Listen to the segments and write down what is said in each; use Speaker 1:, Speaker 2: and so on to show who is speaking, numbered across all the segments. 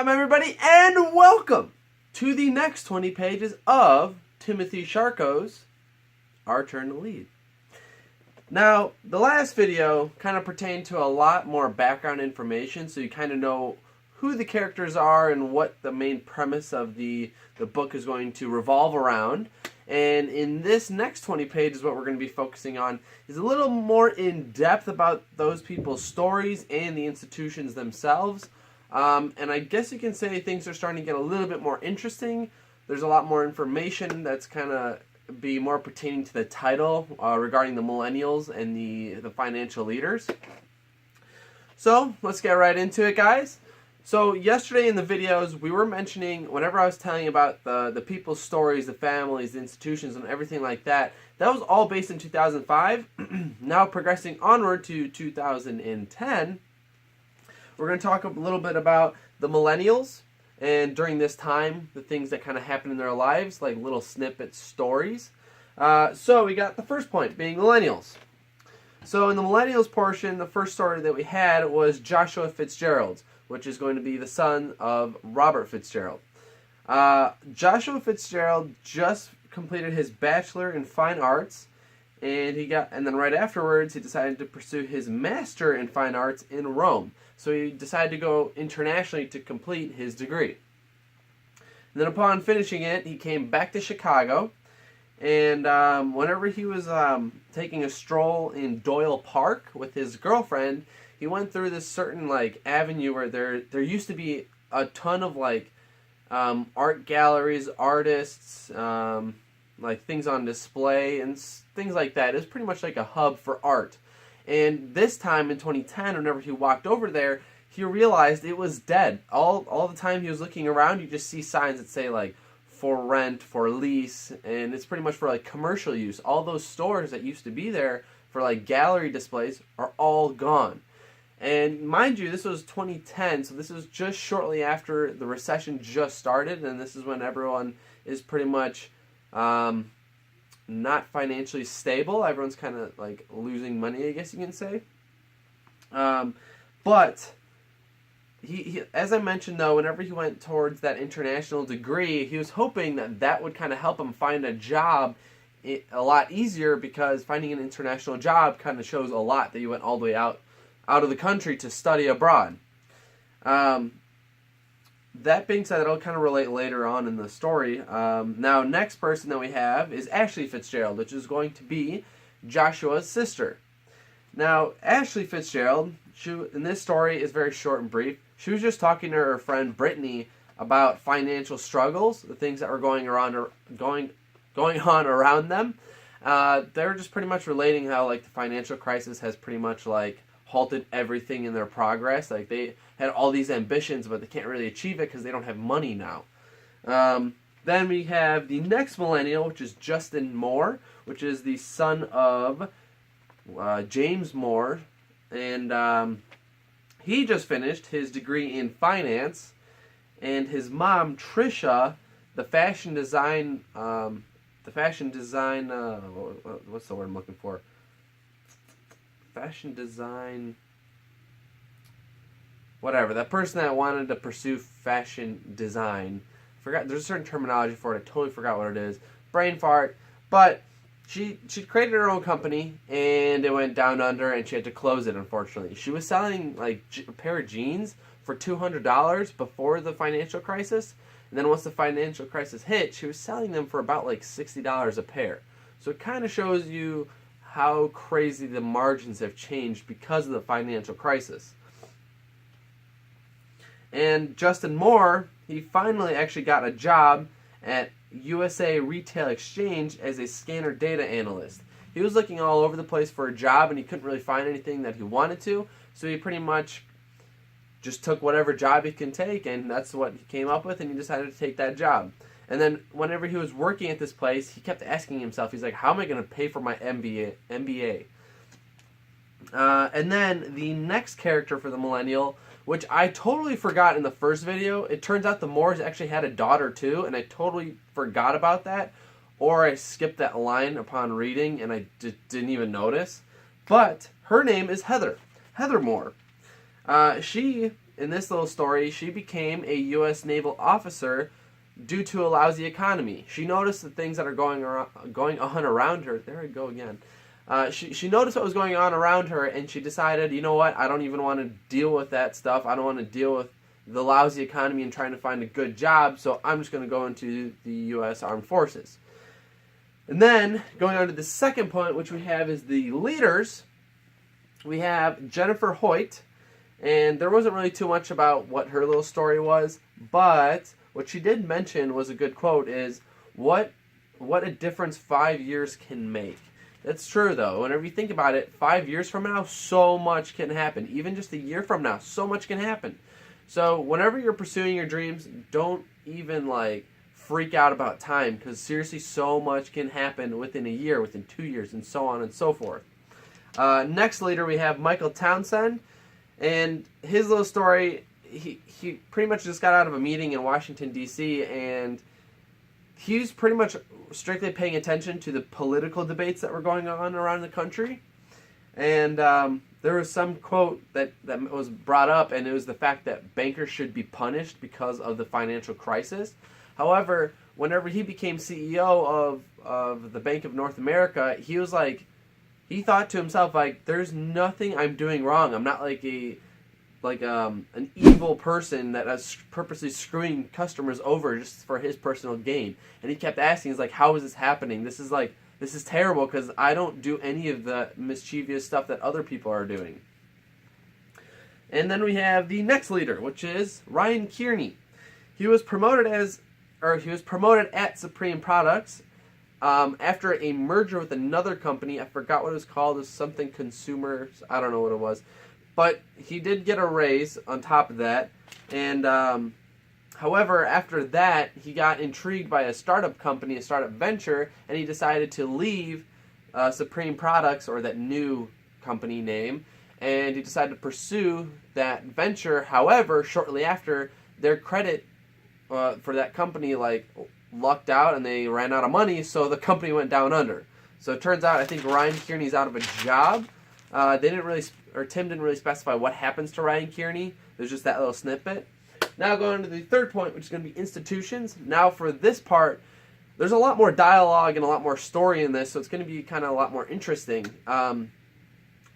Speaker 1: time, everybody, and welcome to the next 20 pages of Timothy Sharko's Our Turn to Lead. Now, the last video kind of pertained to a lot more background information, so you kind of know who the characters are and what the main premise of the book is going to revolve around. And in this next 20 pages, what we're going to be focusing on is a little more in-depth about those people's stories and the institutions themselves. And I guess you can say things are starting to get a little bit more interesting. There's a lot more information that's kind of be more pertaining to the title regarding the Millennials and the financial leaders. So let's get right into it, guys. So yesterday in the videos, we were mentioning, whenever I was telling you about the people's stories, the families, the institutions, and everything like that, that was all based in 2005. Now progressing onward to 2010, we're going to talk a little bit about the Millennials, and during this time, the things that kind of happen in their lives, like little snippet stories. So we got the first point, being Millennials. So in the Millennials portion, the first story that we had was Joshua Fitzgerald, which is going to be the son of Robert Fitzgerald. Joshua Fitzgerald just completed his Bachelor in Fine Arts, and then right afterwards he decided to pursue his Master in Fine Arts in Rome. So he decided to go internationally to complete his degree. And then upon finishing it, he came back to Chicago, and whenever he was taking a stroll in Doyle Park with his girlfriend, he went through this certain avenue where there used to be a ton of art galleries, artists, things on display and things like that. It was pretty much like a hub for art. And this time in 2010, whenever he walked over there, he realized it was dead. All the time he was looking around, you just see signs that say for rent, for lease, and it's pretty much for commercial use. All those stores that used to be there for gallery displays are all gone. And mind you, this was 2010, so this was just shortly after the recession just started, and this is when everyone is pretty much not financially stable. Everyone's kind of losing money, I guess you can say. But he, as I mentioned though, whenever he went towards that international degree, he was hoping that would kind of help him find a job a lot easier, because finding an international job kind of shows a lot that you went all the way out of the country to study abroad. That being said, that'll kind of relate later on in the story. Now, next person that we have is Ashley Fitzgerald, which is going to be Joshua's sister. Now, Ashley Fitzgerald, in this story, is very short and brief. She was just talking to her friend Brittany about financial struggles, the things that were going on around them. They were just pretty much relating how the financial crisis has pretty much halted everything in their progress. They had all these ambitions, but they can't really achieve it because they don't have money now. Then we have the next millennial, which is Justin Moore, which is the son of James Moore, and he just finished his degree in finance, and his mom Trisha, what's the word I'm looking for? Fashion design, whatever. That person that wanted to pursue fashion design. Forgot. There's a certain terminology for it. I totally forgot what it is. Brain fart. But she created her own company, and it went down under, and she had to close it, unfortunately. She was selling a pair of jeans for $200 before the financial crisis, and then once the financial crisis hit, she was selling them for about $60 a pair. So it kind of shows you how crazy the margins have changed because of the financial crisis. And Justin Moore, he finally actually got a job at USA Retail Exchange as a scanner data analyst. He was looking all over the place for a job, and he couldn't really find anything that he wanted to, so he pretty much just took whatever job he can take, and that's what he came up with, and he decided to take that job. And then whenever he was working at this place, he kept asking himself, he's like, how am I going to pay for my MBA? And then the next character for the millennial, which I totally forgot in the first video. It turns out the Moores actually had a daughter too, and I totally forgot about that. Or I skipped that line upon reading, and I didn't even notice. But her name is Heather Moore. She in this little story, she became a U.S. naval officer due to a lousy economy. She noticed the things that are going on around her. There I go again. She noticed what was going on around her, and she decided, you know what, I don't even want to deal with that stuff. I don't want to deal with the lousy economy and trying to find a good job, so I'm just going to go into the U.S. Armed Forces. And then, going on to the second point, which we have is the leaders. We have Jennifer Hoyt, and there wasn't really too much about what her little story was, but what she did mention was a good quote, is what a difference 5 years can make. That's true, though. Whenever you think about it, 5 years from now, so much can happen. Even just a year from now, so much can happen. So whenever you're pursuing your dreams, don't even freak out about time, because seriously, so much can happen within a year, within 2 years, and so on and so forth. Next leader, we have Michael Townsend, and his little story, he pretty much just got out of a meeting in Washington, D.C., and he's pretty much strictly paying attention to the political debates that were going on around the country. And there was some quote that was brought up, and it was the fact that bankers should be punished because of the financial crisis. However, whenever he became CEO of the Bank of North America, he was he thought to himself, there's nothing I'm doing wrong. I'm not an evil person that is purposely screwing customers over just for his personal gain. And he kept asking, he's how is this happening? This is terrible, because I don't do any of the mischievous stuff that other people are doing. And then we have the next leader, which is Ryan Kearney. He was promoted at Supreme Products after a merger with another company. I forgot what it was called. It was something consumers. I don't know what it was. But he did get a raise on top of that. And however, after that, he got intrigued by a startup company, a startup venture, and he decided to leave Supreme Products, or that new company name, and he decided to pursue that venture. However, shortly after, their credit for that company lucked out, and they ran out of money, so the company went down under. So it turns out, I think Ryan Kearney's out of a job. Tim didn't really specify what happens to Ryan Kearney. There's just that little snippet. Now going to the third point, which is going to be institutions. Now for this part, there's a lot more dialogue and a lot more story in this, so it's going to be kind of a lot more interesting.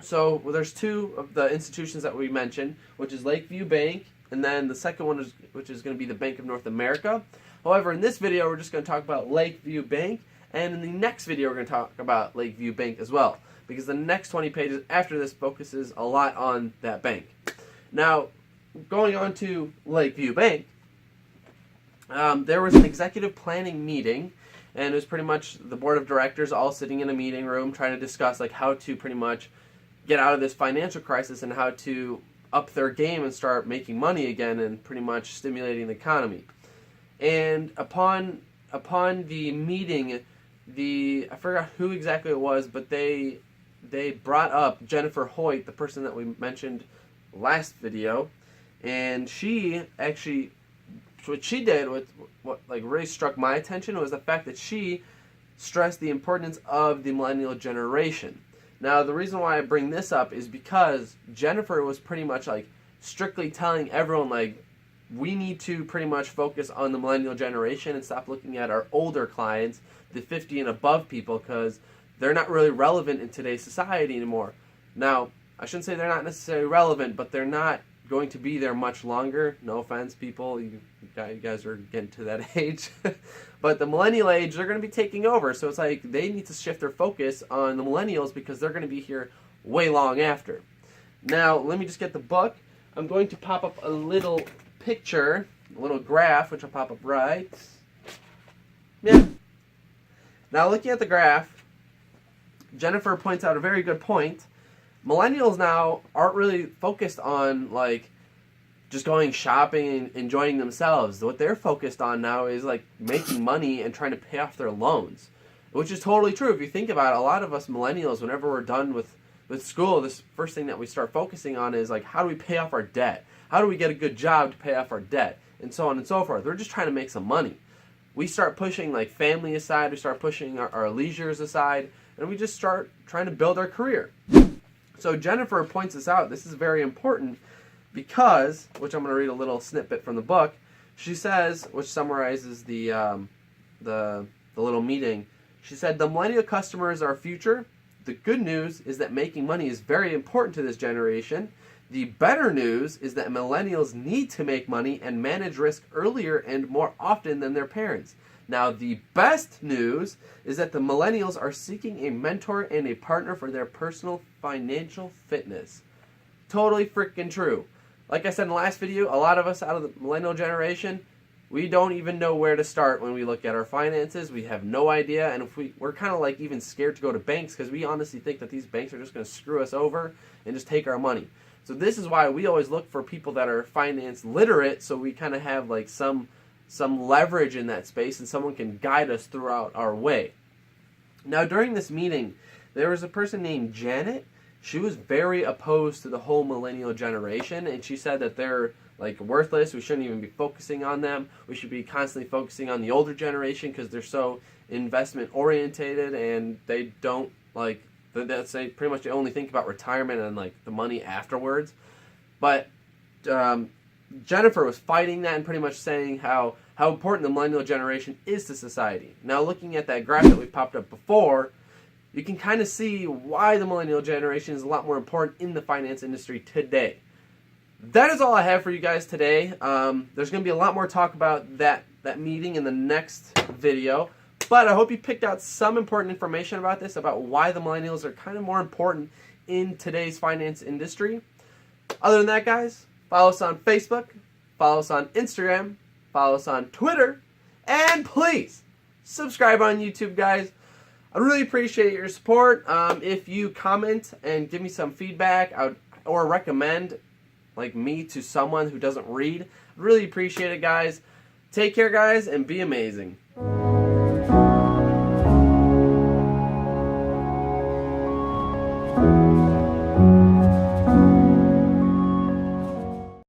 Speaker 1: So there's two of the institutions that we mentioned, which is Lakeview Bank, and then the second one, which is going to be the Bank of North America. However, in this video, we're just going to talk about Lakeview Bank, and in the next video, we're going to talk about Lakeview Bank as well, because the next 20 pages after this focuses a lot on that bank. Now, going on to Lakeview Bank, there was an executive planning meeting, and it was pretty much the board of directors all sitting in a meeting room trying to discuss how to pretty much get out of this financial crisis and how to up their game and start making money again and pretty much stimulating the economy. And upon the meeting, I forgot who exactly it was, but they brought up Jennifer Hoyt, the person that we mentioned last video, and she actually, what she did, what really struck my attention, was the fact that she stressed the importance of the millennial generation. Now, the reason why I bring this up is because Jennifer was pretty much strictly telling everyone we need to pretty much focus on the millennial generation and stop looking at our older clients, the 50 and above people, because they're not really relevant in today's society anymore. Now, I shouldn't say they're not necessarily relevant, but they're not going to be there much longer. No offense, people. You guys are getting to that age. But the millennial age, they're going to be taking over. So it's they need to shift their focus on the millennials because they're going to be here way long after. Now, let me just get the book. I'm going to pop up a little picture, a little graph, which will pop up right. Yeah. Now, looking at the graph, Jennifer points out a very good point. Millennials now aren't really focused on just going shopping and enjoying themselves. What they're focused on now is making money and trying to pay off their loans, which is totally true. If you think about it, a lot of us millennials, whenever we're done with school, this first thing that we start focusing on is how do we pay off our debt? How do we get a good job to pay off our debt? And so on and so forth. We're just trying to make some money. We start pushing family aside, we start pushing our leisures aside, and we just start trying to build our career. So Jennifer points this out. This is very important Because, which I'm going to read a little snippet from the book, she says, which summarizes the little meeting, she said, "The millennial customer is our future. The good news is that making money is very important to this generation. The better news is that millennials need to make money and manage risk earlier and more often than their parents. Now, the best news is that the millennials are seeking a mentor and a partner for their personal financial fitness." Totally freaking true. Like I said in the last video, a lot of us out of the millennial generation, we don't even know where to start when we look at our finances. We have no idea, and if we're kind of like even scared to go to banks because we honestly think that these banks are just going to screw us over and just take our money. So this is why we always look for people that are finance literate, so we kind of have like some leverage in that space and someone can guide us throughout our way. Now, during this meeting, there was a person named Janet. She was very opposed to the whole millennial generation, and she said that they're like worthless. We shouldn't even be focusing on them. We should be constantly focusing on the older generation because they're so investment orientated and they don't like, that's pretty much they only think about retirement and like the money afterwards. But Jennifer was fighting that and pretty much saying how important the millennial generation is to society. Now, looking at that graph that we popped up before, you can kind of see why the millennial generation is a lot more important in the finance industry today. That is all I have for you guys today. There's going to be a lot more talk about that meeting in the next video. But I hope you picked out some important information about this, about why the millennials are kind of more important in today's finance industry. Other than that, guys, follow us on Facebook, follow us on Instagram, follow us on Twitter, and please subscribe on YouTube, guys. I really appreciate your support. If you comment and give me some feedback or recommend like me to someone who doesn't read, I'd really appreciate it, guys. Take care, guys, and be amazing.